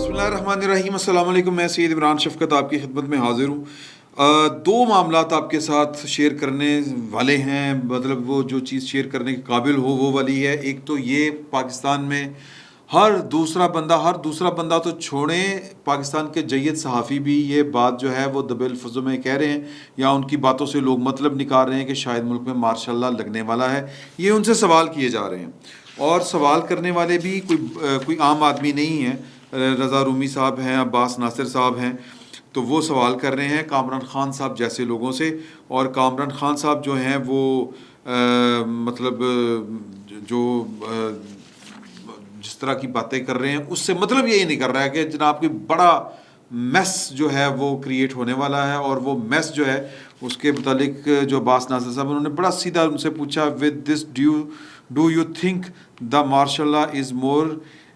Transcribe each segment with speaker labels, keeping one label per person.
Speaker 1: بسم اللہ الرحمن الرحیم. السلام علیکم. میں سید عمران شفقت آپ کی خدمت میں حاضر ہوں. دو معاملات آپ کے ساتھ شیئر کرنے والے ہیں، مطلب وہ جو چیز شیئر کرنے کے قابل ہو وہ والی ہے. ایک تو یہ پاکستان میں ہر دوسرا بندہ تو چھوڑیں، پاکستان کے جید صحافی بھی یہ بات جو ہے وہ دبے الفاظوں میں کہہ رہے ہیں، یا ان کی باتوں سے لوگ مطلب نکال رہے ہیں کہ شاید ملک میں ماشاء اللہ لگنے والا ہے. یہ ان سے سوال کیے جا رہے ہیں، اور سوال کرنے والے بھی کوئی عام آدمی نہیں ہیں. رضا رومی صاحب ہیں، عباس ناصر صاحب ہیں، تو وہ سوال کر رہے ہیں کامران خان صاحب جیسے لوگوں سے. اور کامران خان صاحب جو ہیں وہ مطلب جو جس طرح کی باتیں کر رہے ہیں اس سے مطلب یہی نہیں کر رہا ہے کہ جناب کوئی بڑا میس جو ہے وہ کریٹ ہونے والا ہے. اور وہ میس جو ہے اس کے متعلق جو عباس ناصر صاحب انہوں نے بڑا سیدھا ان سے پوچھا، with this do you think the martial law is more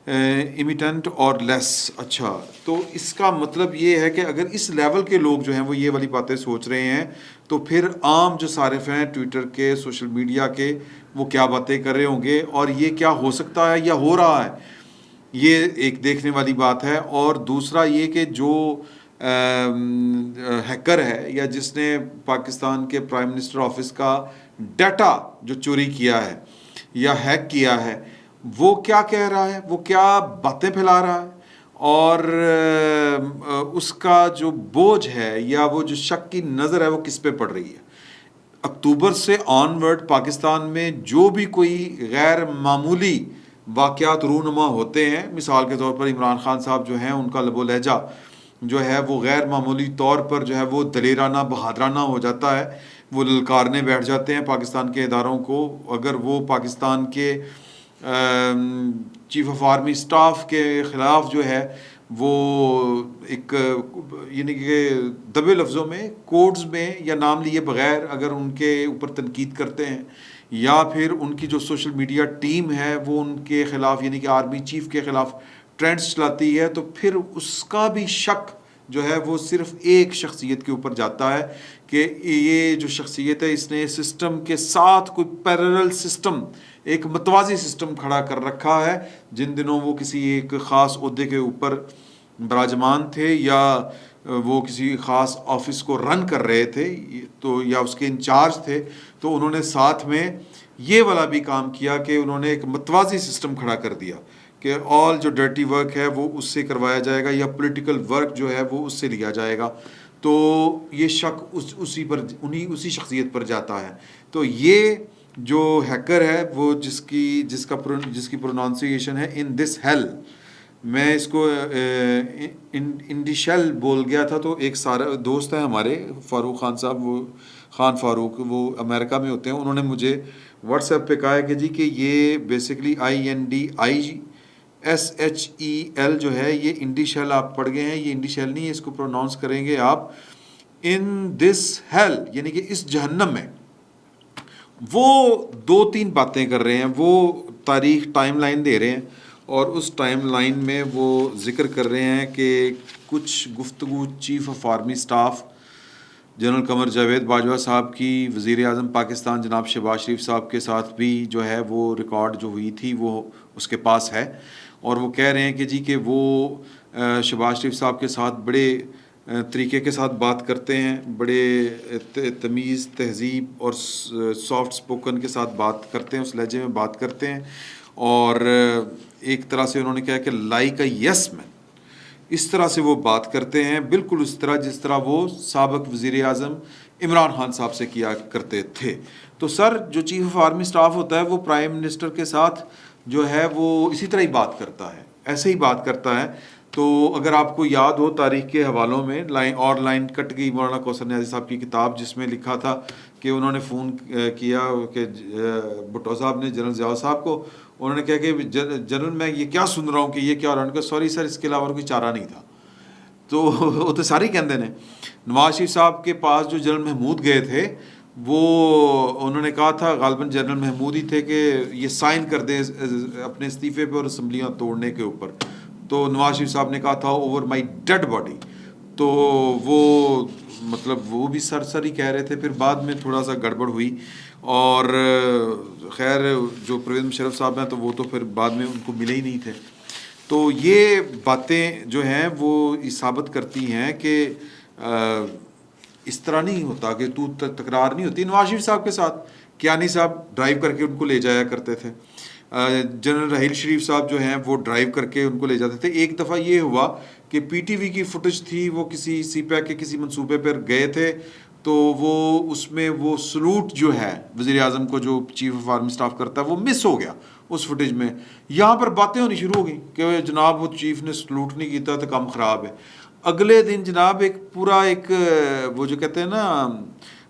Speaker 1: imminent or less. اچھا، تو اس کا مطلب یہ ہے کہ اگر اس لیول کے لوگ جو ہیں وہ یہ والی باتیں سوچ رہے ہیں تو پھر عام جو صارف ہیں ٹویٹر کے، سوشل میڈیا کے، وہ کیا باتیں کر رہے ہوں گے، اور یہ کیا ہو سکتا ہے یا ہو رہا ہے. یہ ایک دیکھنے والی بات ہے. اور دوسرا یہ کہ جو ہیکر ہے یا جس نے پاکستان کے پرائم منسٹر آفس کا ڈیٹا جو چوری کیا ہے یا ہیک کیا ہے، وہ کیا کہہ رہا ہے، وہ کیا باتیں پھیلا رہا ہے، اور اس کا جو بوجھ ہے یا وہ جو شک کی نظر ہے وہ کس پہ پڑ رہی ہے. اکتوبر سے آن ورڈ پاکستان میں جو بھی کوئی غیر معمولی واقعات رونما ہوتے ہیں، مثال کے طور پر عمران خان صاحب جو ہیں ان کا لب و لہجہ جو ہے وہ غیر معمولی طور پر جو ہے وہ دلیرانہ بہادرانہ ہو جاتا ہے. وہ للکارنے بیٹھ جاتے ہیں پاکستان کے اداروں کو. اگر وہ پاکستان کے چیف آف آرمی اسٹاف کے خلاف جو ہے وہ ایک یعنی کہ دبے لفظوں میں، کوڈز میں یا نام لیے بغیر اگر ان کے اوپر تنقید کرتے ہیں، یا پھر ان کی جو سوشل میڈیا ٹیم ہے وہ ان کے خلاف یعنی کہ آرمی چیف کے خلاف ٹرینڈز چلاتی ہے، تو پھر اس کا بھی شک جو ہے وہ صرف ایک شخصیت کے اوپر جاتا ہے کہ یہ جو شخصیت ہے اس نے سسٹم کے ساتھ کوئی پیرلل سسٹم، ایک متوازی سسٹم کھڑا کر رکھا ہے. جن دنوں وہ کسی ایک خاص عہدے کے اوپر براجمان تھے یا وہ کسی خاص آفس کو رن کر رہے تھے تو یا اس کے انچارج تھے، تو انہوں نے ساتھ میں یہ والا بھی کام کیا کہ انہوں نے ایک متوازی سسٹم کھڑا کر دیا کہ آل جو ڈرٹی ورک ہے وہ اس سے کروایا جائے گا یا پولیٹیکل ورک جو ہے وہ اس سے لیا جائے گا. تو یہ شک اسی شخصیت پر جاتا ہے. تو یہ جو ہیکر ہے وہ جس کی پرونانسیشن ہے ان دس ہیل، میں اس کو انڈیشل بول گیا تھا. تو ایک سارا دوست ہے ہمارے فاروق خان صاحب، وہ خان فاروق، وہ امریکہ میں ہوتے ہیں، انہوں نے مجھے واٹس ایپ پہ کہا ہے کہ جی کہ یہ بیسکلی INDISHEL جو ہے یہ انڈیشل آپ پڑھ گئے ہیں، یہ انڈیشل نہیں ہے، اس کو پروناؤنس کریں گے آپ ان دس ہیل، یعنی کہ اس جہنم میں. وہ دو تین باتیں کر رہے ہیں، وہ تاریخ ٹائم لائن دے رہے ہیں، اور اس ٹائم لائن میں وہ ذکر کر رہے ہیں کہ کچھ گفتگو chief of army staff general Qamar Javed Bajwa صاحب کی وزیر اعظم پاکستان جناب شہباز شریف صاحب کے ساتھ بھی جو ہے وہ ریکارڈ جو ہوئی تھی وہ اس کے پاس ہے. اور وہ کہہ رہے ہیں کہ جی کہ وہ شہباز شریف صاحب کے ساتھ بڑے طریقے کے ساتھ بات کرتے ہیں، بڑے تمیز، تہذیب اور سافٹ سپوکن کے ساتھ بات کرتے ہیں، اس لہجے میں بات کرتے ہیں. اور ایک طرح سے انہوں نے کہا کہ لائک اے یس مین، اس طرح سے وہ بات کرتے ہیں، بالکل اس طرح جس طرح وہ سابق وزیر اعظم عمران خان صاحب سے کیا کرتے تھے. تو سر جو چیف آف آرمی اسٹاف ہوتا ہے وہ پرائم منسٹر کے ساتھ جو ہے وہ اسی طرح ہی بات کرتا ہے، ایسے ہی بات کرتا ہے. تو اگر آپ کو یاد ہو تاریخ کے حوالوں میں لائن کٹ گئی مولانا کوثر نیازی صاحب کی کتاب جس میں لکھا تھا کہ انہوں نے فون کیا کہ بھٹو صاحب نے جنرل ضیاء صاحب کو، انہوں نے کہا کہ جنرل میں یہ کیا سن رہا ہوں کہ یہ کیا ہو رہا ہے. انہوں نے کہا سوری سر، اس کے علاوہ کوئی چارہ نہیں تھا. تو وہ تو ساری کہندے نے. نواز شریف صاحب کے پاس جو جنرل محمود گئے تھے وہ انہوں نے کہا تھا، غالباً جنرل محمود ہی تھے، کہ یہ سائن کر دیں اپنے استعفے پہ اور اسمبلیاں توڑنے کے اوپر. تو نواز شریف صاحب نے کہا تھا اوور مائی ڈیڈ باڈی. تو وہ مطلب وہ بھی سر ہی کہہ رہے تھے. پھر بعد میں تھوڑا سا گڑبڑ ہوئی، اور خیر جو پرویز مشرف صاحب ہیں تو وہ تو پھر بعد میں ان کو ملے ہی نہیں تھے. تو یہ باتیں جو ہیں وہ ثابت کرتی ہیں کہ اس طرح نہیں ہوتا کہ تکرار نہیں ہوتی. نواز شریف صاحب کے ساتھ کیانی صاحب ڈرائیو کر کے ان کو لے جایا کرتے تھے, جنرل راحیل شریف صاحب جو ہیں وہ ڈرائیو کر کے ان کو لے جاتے تھے. ایک دفعہ یہ ہوا کہ پی ٹی وی کی فوٹیج تھی, وہ کسی سی پیک کے کسی منصوبے پر گئے تھے, تو وہ اس میں وہ سلوٹ جو ہے وزیر اعظم کو جو چیف آف آرمی اسٹاف کرتا ہے وہ مس ہو گیا اس فوٹیج میں. یہاں پر باتیں ہونی شروع ہو گئیں کہ جناب وہ چیف نے سلوٹ نہیں کیتا تو کام خراب ہے. اگلے دن جناب ایک پورا ایک وہ جو کہتے ہیں نا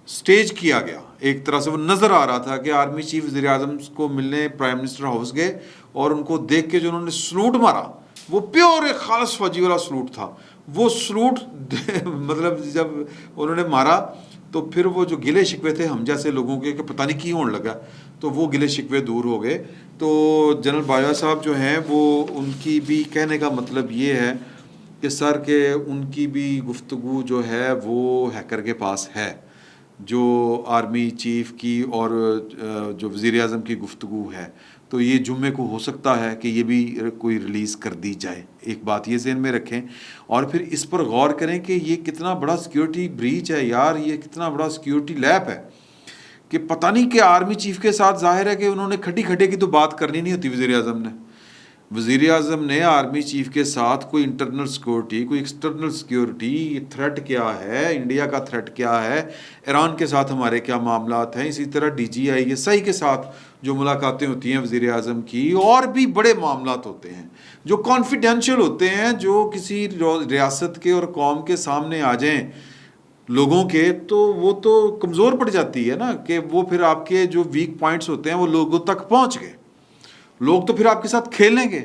Speaker 1: سٹیج کیا گیا, ایک طرح سے وہ نظر آ رہا تھا کہ آرمی چیف وزیر اعظم کو ملنے پرائم منسٹر ہاؤس گئے, اور ان کو دیکھ کے جو انہوں نے سلوٹ مارا وہ پیور ایک خالص فوجی والا سلوٹ تھا. وہ سلوٹ مطلب جب انہوں نے مارا تو پھر وہ جو گلے شکوے تھے ہم جیسے لوگوں کے کہ پتہ نہیں کی ہونے لگا, تو وہ گلے شکوے دور ہو گئے. تو جنرل باجوہ صاحب جو ہیں وہ ان کی بھی کہنے کا مطلب یہ ہے کہ سر کہ ان کی بھی گفتگو جو ہے وہ ہیکر کے پاس ہے, جو آرمی چیف کی اور جو وزیر اعظم کی گفتگو ہے, تو یہ جمعے کو ہو سکتا ہے کہ یہ بھی کوئی ریلیز کر دی جائے. ایک بات یہ ذہن میں رکھیں اور پھر اس پر غور کریں کہ یہ کتنا بڑا سیکیورٹی بریچ ہے یار, یہ کتنا بڑا سیکیورٹی لیپ ہے کہ پتہ نہیں کہ آرمی چیف کے ساتھ ظاہر ہے کہ انہوں نے کھٹی کھٹے کی تو بات کرنی نہیں ہوتی. وزیر اعظم نے آرمی چیف کے ساتھ کوئی انٹرنل سیکورٹی, کوئی ایکسٹرنل سیکورٹی, تھریٹ کیا ہے, انڈیا کا تھریٹ کیا ہے, ایران کے ساتھ ہمارے کیا معاملات ہیں, اسی طرح D G I S I کے ساتھ جو ملاقاتیں ہوتی ہیں وزیر اعظم کی, اور بھی بڑے معاملات ہوتے ہیں جو کانفیڈینشیل ہوتے ہیں, جو کسی ریاست کے اور قوم کے سامنے آ جائیں لوگوں کے, تو وہ تو کمزور پڑ جاتی ہے نا, کہ وہ پھر آپ کے جو ویک پوائنٹس ہوتے ہیں وہ لوگوں تک پہنچ گئے, لوگ تو پھر آپ کے ساتھ کھیلیں گے.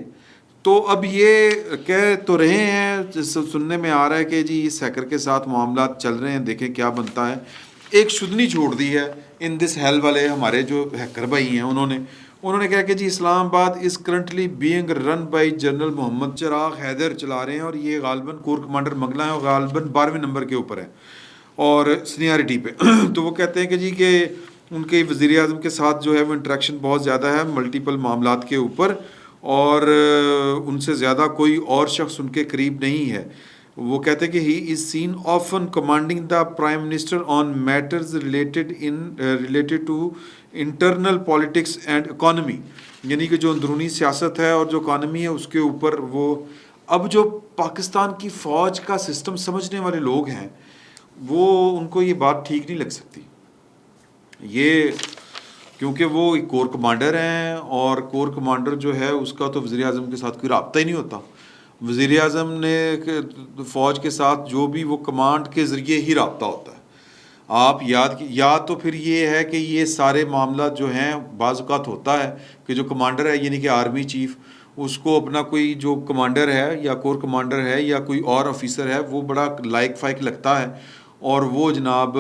Speaker 1: تو اب یہ کہہ تو رہے ہیں, سننے میں آ رہا ہے کہ جی اس ہیکر کے ساتھ معاملات چل رہے ہیں, دیکھیں کیا بنتا ہے. ایک شدنی چھوڑ دی ہے ان دس ہیل والے ہمارے جو ہیکر بھائی ہیں, انہوں نے کہا کہ جی Islamabad is currently being run by general Muhammad Chiragh Haider چلا رہے ہیں, اور یہ غالباً کور کمانڈر منگلا ہے اور غالباً 12ویں نمبر کے اوپر ہے اور سینیارٹی پہ. تو وہ کہتے ہیں کہ جی کہ ان کے وزیر اعظم کے ساتھ جو ہے وہ انٹریکشن بہت زیادہ ہے ملٹیپل معاملات کے اوپر, اور ان سے زیادہ کوئی اور شخص ان کے قریب نہیں ہے. وہ کہتے ہیں کہ he is seen often commanding the prime minister on matters related to internal politics and economy, یعنی کہ جو اندرونی سیاست ہے اور جو اکانومی ہے اس کے اوپر وہ. اب جو پاکستان کی فوج کا سسٹم سمجھنے والے لوگ ہیں وہ ان کو یہ بات ٹھیک نہیں لگ سکتی, یہ کیونکہ وہ ایک کور کمانڈر ہیں, اور کور کمانڈر جو ہے اس کا تو وزیر اعظم کے ساتھ کوئی رابطہ ہی نہیں ہوتا. وزیر اعظم نے فوج کے ساتھ جو بھی وہ کمانڈ کے ذریعے ہی رابطہ ہوتا ہے. آپ یا تو پھر یہ ہے کہ یہ سارے معاملات جو ہیں بعض اوقات ہوتا ہے کہ جو کمانڈر ہے یعنی کہ آرمی چیف, اس کو اپنا کوئی جو کمانڈر ہے یا کور کمانڈر ہے یا کوئی اور آفیسر ہے وہ بڑا لائق فائق لگتا ہے, اور وہ جناب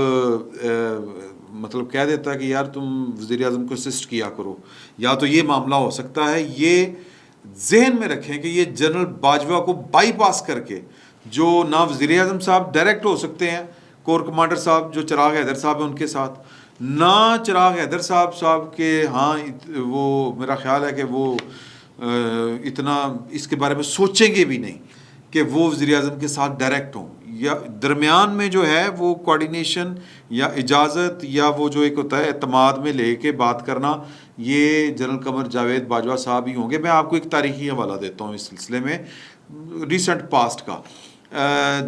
Speaker 1: مطلب کہہ دیتا ہے کہ یار تم وزیر اعظم کو اسسٹ کیا کرو. یا تو یہ معاملہ ہو سکتا ہے, یہ ذہن میں رکھیں کہ یہ جنرل باجوہ کو بائی پاس کر کے جو نہ وزیر اعظم صاحب ڈائریکٹ ہو سکتے ہیں, کور کمانڈر صاحب جو چراغ حیدر صاحب ہیں ان کے ساتھ, نہ چراغ حیدر صاحب کے ہاں وہ میرا خیال ہے کہ وہ اتنا اس کے بارے میں سوچیں گے بھی نہیں کہ وہ وزیر اعظم کے ساتھ ڈائریکٹ ہوں. یا درمیان میں جو ہے وہ کوارڈینیشن یا اجازت یا وہ جو ایک ہوتا ہے اعتماد میں لے کے بات کرنا, یہ جنرل قمر جاوید باجوہ صاحب ہی ہوں گے. میں آپ کو ایک تاریخی حوالہ دیتا ہوں اس سلسلے میں ریسنٹ پاسٹ کا.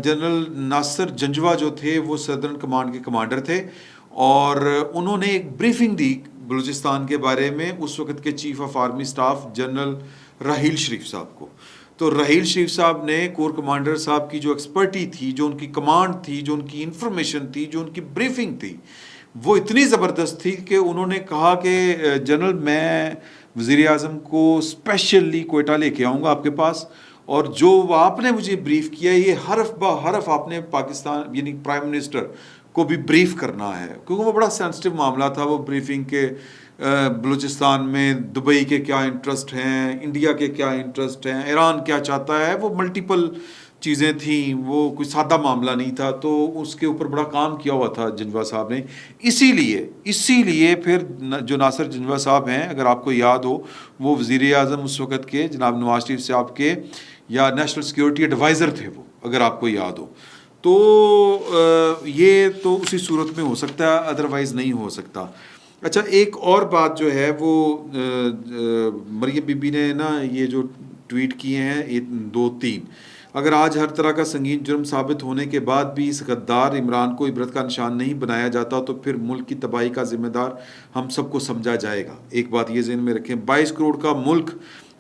Speaker 1: جنرل ناصر جنجوہ جو تھے وہ سدرن کمانڈ کے کمانڈر تھے, اور انہوں نے ایک بریفنگ دی بلوچستان کے بارے میں اس وقت کے chief of army staff general Raheel Sharif صاحب کو. تو راحیل شریف صاحب نے کور کمانڈر صاحب کی جو ایکسپرٹی تھی, جو ان کی کمانڈ تھی, جو ان کی انفارمیشن تھی, جو ان کی بریفنگ تھی, وہ اتنی زبردست تھی کہ انہوں نے کہا کہ جنرل میں وزیر اعظم کو اسپیشلی کوئٹہ لے کے آؤں گا آپ کے پاس, اور جو آپ نے مجھے بریف کیا یہ حرف بہ حرف آپ نے پاکستان یعنی پرائم منسٹر کو بھی بریف کرنا ہے, کیونکہ وہ بڑا سینسٹیو معاملہ تھا وہ بریفنگ کے. بلوچستان میں دبئی کے کیا انٹرسٹ ہیں, انڈیا کے کیا انٹرسٹ ہیں, ایران کیا چاہتا ہے, وہ ملٹیپل چیزیں تھیں، وہ کوئی سادہ معاملہ نہیں تھا، تو اس کے اوپر بڑا کام کیا ہوا تھا جنوا صاحب نے. اسی لیے پھر جو ناصر جنوا صاحب ہیں، اگر آپ کو یاد ہو، وہ وزیر اعظم اس وقت کے جناب نواز شریف صاحب کے یا نیشنل سیکیورٹی ایڈوائزر تھے وہ، اگر آپ کو یاد ہو. تو یہ تو اسی صورت میں ہو سکتا ہے، ادروائز نہیں ہو سکتا. اچھا، ایک اور بات جو ہے وہ مریم بی بی نے نا یہ جو ٹویٹ کیے ہیں 2-3، اگر آج ہر طرح کا سنگین جرم ثابت ہونے کے بعد بھی اس غدار عمران کو عبرت کا نشان نہیں بنایا جاتا تو پھر ملک کی تباہی کا ذمہ دار ہم سب کو سمجھا جائے گا. ایک بات یہ ذہن میں رکھیں، 22 کروڑ کا ملک.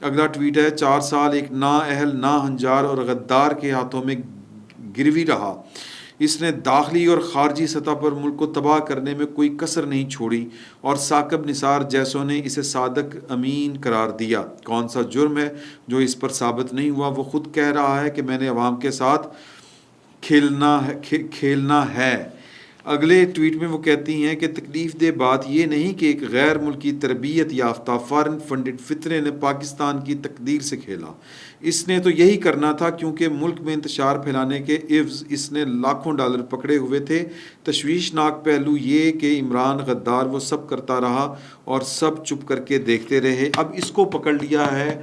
Speaker 1: اگلا ٹویٹ ہے، 4 سال ایک نااہل، ناہنجار اور غدار کے ہاتھوں میں گروی رہا. اس نے داخلی اور خارجی سطح پر ملک کو تباہ کرنے میں کوئی کسر نہیں چھوڑی اور ثاقب نثار جیسوں نے اسے صادق امین قرار دیا. کون سا جرم ہے جو اس پر ثابت نہیں ہوا؟ وہ خود کہہ رہا ہے کہ میں نے عوام کے ساتھ کھیلنا ہے. اگلے ٹویٹ میں وہ کہتی ہیں کہ تکلیف دہ بات یہ نہیں کہ ایک غیر ملکی تربیت یافتہ فارن فنڈڈ فتنے نے پاکستان کی تقدیر سے کھیلا. اس نے تو یہی کرنا تھا کیونکہ ملک میں انتشار پھیلانے کے عوض اس نے لاکھوں ڈالر پکڑے ہوئے تھے. تشویشناک پہلو یہ کہ عمران غدار وہ سب کرتا رہا اور سب چپ کر کے دیکھتے رہے. اب اس کو پکڑ لیا ہے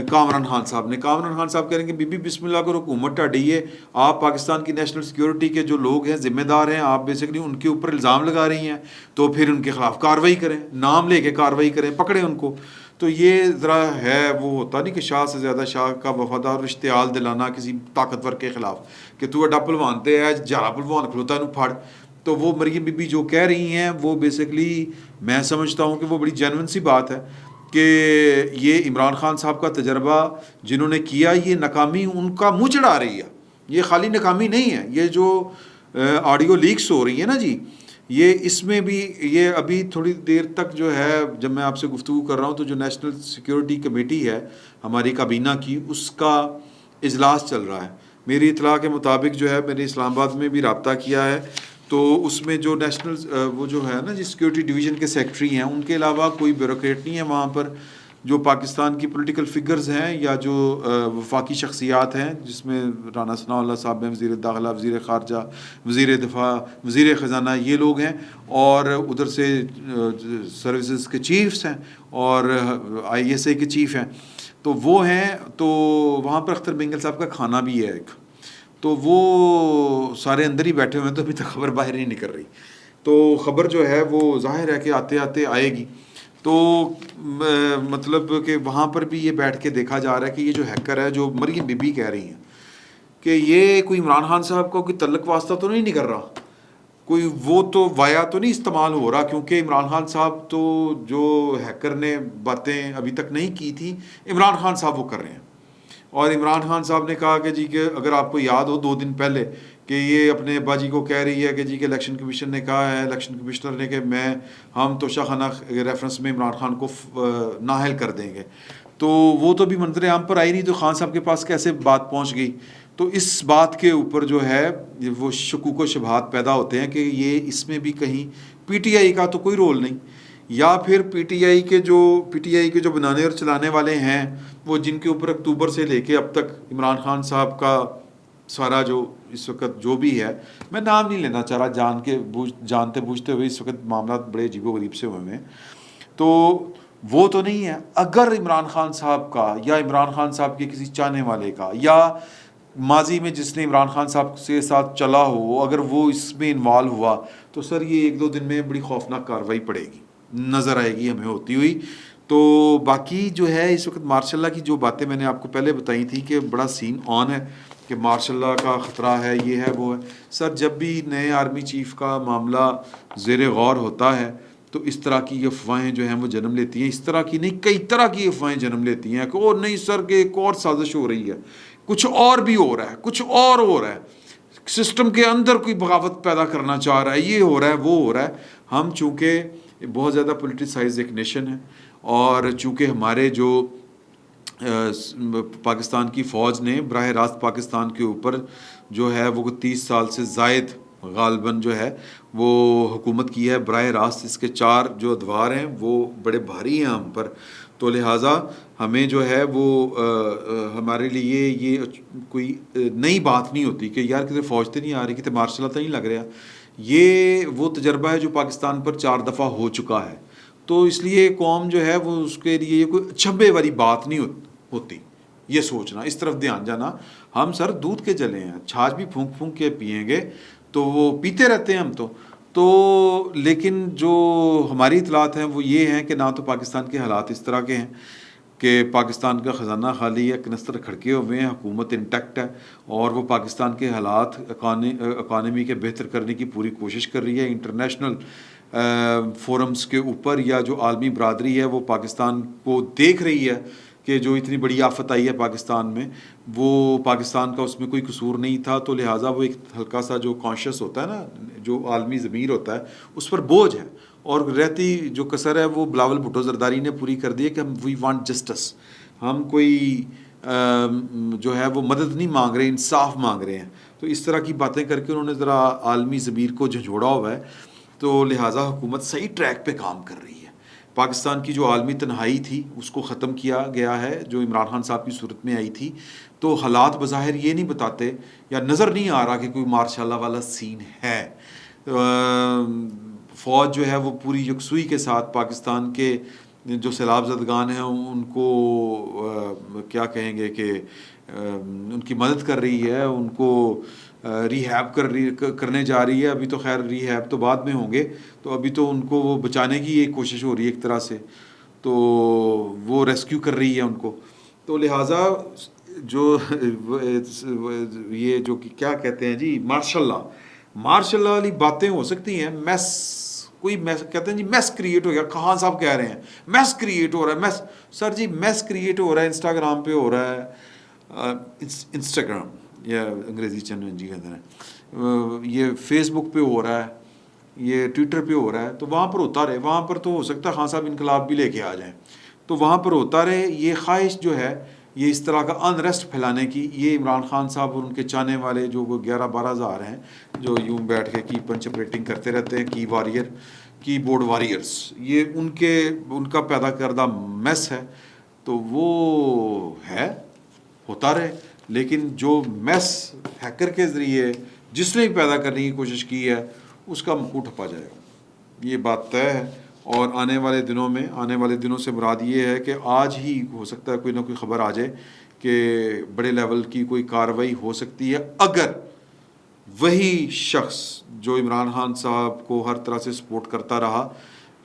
Speaker 1: کامران خان صاحب نے. کامران خان صاحب کہہ رہے ہیں کہ بی بی بسم اللہ کرو، حکومت ٹاڑی ہے، آپ پاکستان کی نیشنل سیکیورٹی کے جو لوگ ہیں ذمہ دار ہیں، آپ بیسکلی ان کے اوپر الزام لگا رہی ہیں، تو پھر ان کے خلاف کارروائی کریں، نام لے کے کارروائی کریں، پکڑیں ان کو. تو یہ ذرا ہے، وہ ہوتا نہیں کہ شاہ سے زیادہ شاہ کا وفادار اشتعال دلانا کسی طاقتور کے خلاف کہ تو اڈا پلوانتے ہے جارا پلوان کھلوتا ہے پھاڑ. تو وہ مریم بی بی جو کہہ رہی ہیں وہ بیسکلی میں سمجھتا ہوں کہ وہ بڑی جینوئن سی بات ہے کہ یہ عمران خان صاحب کا تجربہ جنہوں نے کیا، یہ ناکامی ان کا منہ چڑھا رہی ہے. یہ خالی ناکامی نہیں ہے، یہ جو آڈیو لیکس ہو رہی ہیں نا جی، یہ اس میں بھی یہ ابھی تھوڑی دیر تک جو ہے جب میں آپ سے گفتگو کر رہا ہوں تو جو نیشنل سیکیورٹی کمیٹی ہے ہماری کابینہ کی، اس کا اجلاس چل رہا ہے. میری اطلاع کے مطابق جو ہے، میں نے اسلام آباد میں بھی رابطہ کیا ہے، تو اس میں جو نیشنل وہ جو ہے نا جی سیکیورٹی ڈویژن کے سیکٹری ہیں، ان کے علاوہ کوئی بیوروکریٹ نہیں ہے وہاں پر. جو پاکستان کی پولیٹیکل فگرز ہیں یا جو وفاقی شخصیات ہیں، جس میں رانا ثناء اللہ صاحب ہیں، وزیر داخلہ، وزیر خارجہ، وزیر دفاع، وزیر خزانہ، یہ لوگ ہیں، اور ادھر سے سروسز کے چیفز ہیں اور آئی ایس اے کے چیف ہیں، تو وہ ہیں. تو وہاں پر اختر بنگل صاحب کا کھانا بھی ہے ایک، تو وہ سارے اندر ہی بیٹھے ہوئے ہیں، تو ابھی تک خبر باہر نہیں نکل رہی. تو خبر جو ہے وہ ظاہر ہے کہ آتے آتے آئے گی. تو مطلب کہ وہاں پر بھی یہ بیٹھ کے دیکھا جا رہا ہے کہ یہ جو ہیکر ہے، جو مریم بی بی کہہ رہی ہیں کہ یہ کوئی عمران خان صاحب کو کوئی تعلق واسطہ تو نہیں کر رہا، کوئی وہ تو وایا تو نہیں استعمال ہو رہا، کیونکہ عمران خان صاحب تو جو ہیکر نے باتیں ابھی تک نہیں کی تھیں، عمران خان صاحب وہ کر رہے ہیں. اور عمران خان صاحب نے کہا کہ جی کہ اگر آپ کو یاد ہو 2 دن پہلے کہ یہ اپنے ابا جی کو کہہ رہی ہے کہ جی کہ الیکشن کمیشن نے کہا ہے، الیکشن کمشنر نے، کہ ہم توشہ خانہ ریفرنس میں عمران خان کو نااہل کر دیں گے. تو وہ تو بھی منظر عام پر آئی نہیں، تو خان صاحب کے پاس کیسے بات پہنچ گئی. تو اس بات کے اوپر جو ہے وہ شکوک و شبہات پیدا ہوتے ہیں کہ یہ اس میں بھی کہیں پی ٹی آئی کا تو کوئی رول نہیں، یا پھر پی ٹی آئی کے جو بنانے اور چلانے والے ہیں، وہ جن کے اوپر اکتوبر سے لے کے اب تک عمران خان صاحب کا سارا جو اس وقت جو بھی ہے، میں نام نہیں لینا چاہ رہا، جانتے بوجھتے ہوئے اس وقت معاملات بڑے عجیب و غریب سے ہوئے ہیں، تو وہ تو نہیں ہے. اگر عمران خان صاحب کا یا عمران خان صاحب کے کسی چاہنے والے کا یا ماضی میں جس نے عمران خان صاحب کے ساتھ چلا ہو، اگر وہ اس میں انوالو ہوا، تو سر یہ 1-2 دن میں بڑی خوفناک کارروائی پڑے گی، نظر آئے گی ہمیں ہوتی ہوئی. تو باقی جو ہے اس وقت مارشاء اللہ کی جو باتیں میں نے آپ کو پہلے بتائی تھی کہ بڑا سین آن ہے کہ مارشاء اللہ کا خطرہ ہے، یہ ہے وہ ہے. سر جب بھی نئے آرمی چیف کا معاملہ زیر غور ہوتا ہے تو اس طرح کی افواہیں جو ہیں وہ جنم لیتی ہیں. اس طرح کی نہیں، کئی طرح کی افواہیں جنم لیتی ہیں کہ او نہیں سر کہ ایک اور سازش ہو رہی ہے، کچھ اور بھی ہو رہا ہے، کچھ اور ہو رہا ہے، سسٹم کے اندر کوئی بغاوت پیدا کرنا چاہ رہا ہے، یہ ہو رہا ہے، وہ ہو رہا ہے. ہم چونکہ بہت زیادہ پولیٹیسائز ایک نیشن ہے، اور چونکہ ہمارے جو پاکستان کی فوج نے براہ راست پاکستان کے اوپر جو ہے وہ 30 سال سے زائد غالباً جو ہے وہ حکومت کی ہے براہ راست، اس کے 4 جو ادوار ہیں وہ بڑے بھاری ہیں ہم پر. تو لہٰذا ہمیں جو ہے وہ ہمارے لیے یہ کوئی نئی بات نہیں ہوتی کہ یار کتنے فوج تو نہیں آ رہی، کتنے مارشل تو نہیں لگ رہا. یہ وہ تجربہ ہے جو پاکستان پر 4 دفعہ ہو چکا ہے. تو اس لیے قوم جو ہے وہ اس کے لیے یہ کوئی چھبے والی بات نہیں ہوتی. یہ سوچنا، اس طرف دھیان جانا. ہم سر دودھ کے جلے ہیں، چھاچھ بھی پھونک پھونک کے پئیں گے تو وہ پیتے رہتے ہیں ہم تو لیکن جو ہماری اطلاعات ہیں وہ یہ ہیں کہ نہ تو پاکستان کے حالات اس طرح کے ہیں کہ پاکستان کا خزانہ خالی ہے، کنستر کھڑکے ہوئے ہیں، حکومت انٹیکٹ ہے اور وہ پاکستان کے حالات اکانومی کے بہتر کرنے کی پوری کوشش کر رہی ہے. انٹرنیشنل فورمز کے اوپر یا جو عالمی برادری ہے وہ پاکستان کو دیکھ رہی ہے کہ جو اتنی بڑی آفت آئی ہے پاکستان میں وہ پاکستان کا اس میں کوئی قصور نہیں تھا. تو لہٰذا وہ ایک ہلکا سا جو کانشیس ہوتا ہے نا، جو عالمی ضمیر ہوتا ہے، اس پر بوجھ ہے. اور رہتی جو کسر ہے وہ بلاول بھٹو زرداری نے پوری کر دی ہے کہ ہم وی وانٹ جسٹس. ہم کوئی جو ہے وہ مدد نہیں مانگ رہے، انصاف مانگ رہے ہیں. تو اس طرح کی باتیں کر کے انہوں نے ذرا عالمی ضمیر کو جھنجھوڑا ہوا ہے. تو لہٰذا حکومت صحیح ٹریک پہ کام کر رہی ہے. پاکستان کی جو عالمی تنہائی تھی اس کو ختم کیا گیا ہے جو عمران خان صاحب کی صورت میں آئی تھی. تو حالات بظاہر یہ نہیں بتاتے یا نظر نہیں آ رہا کہ کوئی ماشاء اللہ والا سین ہے. فوج جو ہے وہ پوری یکسوئی کے ساتھ پاکستان کے جو سیلاب زدگان ہیں ان کو کیا کہیں گے کہ ان کی مدد کر رہی ہے، ان کو ریہیب کرنے جا رہی ہے. ابھی تو خیر ریہیب تو بعد میں ہوں گے، تو ابھی تو ان کو وہ بچانے کی ایک کوشش ہو رہی ہے ایک طرح سے. تو وہ ریسکیو کر رہی ہے ان کو. تو لہٰذا جو یہ جو کیا کہتے ہیں جی مارشل لا والی باتیں ہو سکتی ہیں. کوئی میس کہتے ہیں جی میس کریٹ ہو گیا، خان صاحب کہہ رہے ہیں میس کریٹ ہو رہا ہے. میس سر جی میس کریٹ ہو رہا ہے انسٹاگرام پہ ہو رہا ہے، انسٹاگرام یا انگریزی چینل جی کہتے ہیں، یہ فیس بک پہ ہو رہا ہے، یہ ٹویٹر پہ ہو رہا ہے. تو وہاں پر ہوتا رہے، وہاں پر تو ہو سکتا ہے خان صاحب انقلاب بھی لے کے آ جائیں. تو وہاں پر ہوتا رہے. یہ خواہش جو ہے یہ اس طرح کا انریسٹ پھیلانے کی، یہ عمران خان صاحب اور ان کے چاہنے والے جو وہ 11-12 ہزار ہیں جو یوں بیٹھ کے کی پنچ اپریٹنگ کرتے رہتے ہیں، کی بورڈ واریئرس، یہ ان کا پیدا کردہ میس ہے. تو وہ ہے، ہوتا رہے. لیکن جو میس ہیکر کے ذریعے جس نے پیدا کرنے کی کوشش کی ہے اس کا منہ ٹھپا جائے گا، یہ بات طے ہے. اور آنے والے دنوں سے مراد یہ ہے کہ آج ہی ہو سکتا ہے کوئی نہ کوئی خبر آ جائے کہ بڑے لیول کی کوئی کارروائی ہو سکتی ہے اگر وہی شخص جو عمران خان صاحب کو ہر طرح سے سپورٹ کرتا رہا.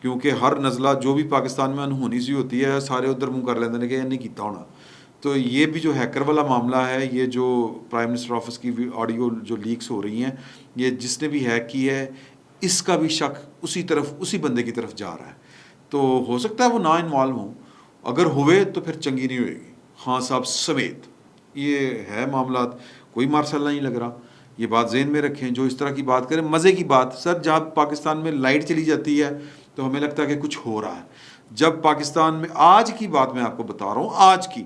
Speaker 1: کیونکہ ہر نزلہ جو بھی پاکستان میں انہونی سی ہوتی ہے سارے ادھر منہ کر لیتے ہیں کہ یہ نہیں کیتا ہونا. تو یہ بھی جو ہیکر والا معاملہ ہے، یہ جو پرائم منسٹر آفس کی آڈیو جو لیکس ہو رہی ہیں، یہ جس نے بھی ہیک کی ہے اس کا بھی شک اسی بندے کی طرف جا رہا ہے. تو ہو سکتا ہے وہ نہ انوالو ہوں، اگر ہوئے تو پھر چنگی نہیں ہوئے گی خان صاحب سمیت. یہ ہے معاملات، کوئی مارشل نہیں لگ رہا. یہ بات ذہن میں رکھیں. جو اس طرح کی بات کریں، مزے کی بات سر، جب پاکستان میں لائٹ چلی جاتی ہے تو ہمیں لگتا ہے کہ کچھ ہو رہا ہے. جب پاکستان میں آج کی بات میں آپ کو بتا رہا ہوں، آج کی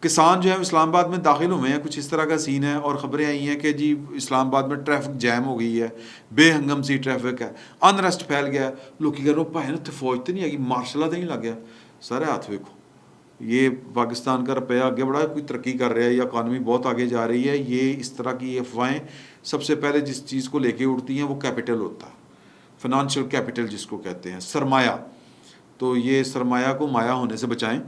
Speaker 1: کسان جو ہے اسلام آباد میں داخل ہوئے ہیں، کچھ اس طرح کا سین ہے اور خبریں آئی ہیں کہ جی اسلام آباد میں ٹریفک جیم ہو گئی ہے، بے ہنگم سی ٹریفک ہے، انریسٹ پھیل گیا. لوگ کہہ رہے ہو بھائی نا فوج تو نہیں آ گئی، مارشل تو نہیں لگ گیا. سارے ہاتھ دیکھو، یہ پاکستان کا روپیہ آگے بڑھا ہے، کوئی ترقی کر رہا ہے یا اکانومی بہت آگے جا رہی ہے. یہ اس طرح کی افواہیں سب سے پہلے جس چیز کو لے کے اڑتی ہیں وہ کیپٹل ہوتا ہے، فنانشل کیپٹل جس کو کہتے ہیں، سرمایہ. تو یہ سرمایہ کو مایا ہونے سے بچائیں.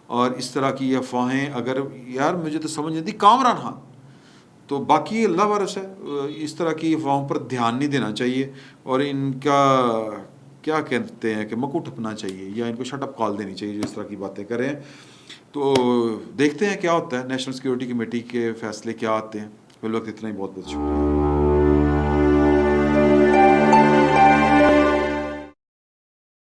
Speaker 1: اور اس طرح کی افواہیں اگر یار مجھے تو سمجھ نہیں آتی کامران خان، تو باقی اللہ وارث ہے. اس طرح کی افواہوں پر دھیان نہیں دینا چاہیے اور ان کا کیا کہتے ہیں کہ مکو ٹھپنا چاہیے یا ان کو شٹ اپ کال دینی چاہیے جو اس طرح کی باتیں کریں. تو دیکھتے ہیں کیا ہوتا ہے، نیشنل سیکیورٹی کمیٹی کے فیصلے کیا آتے ہیں. فی الوقت اتنا ہی، بہت بہت شکریہ.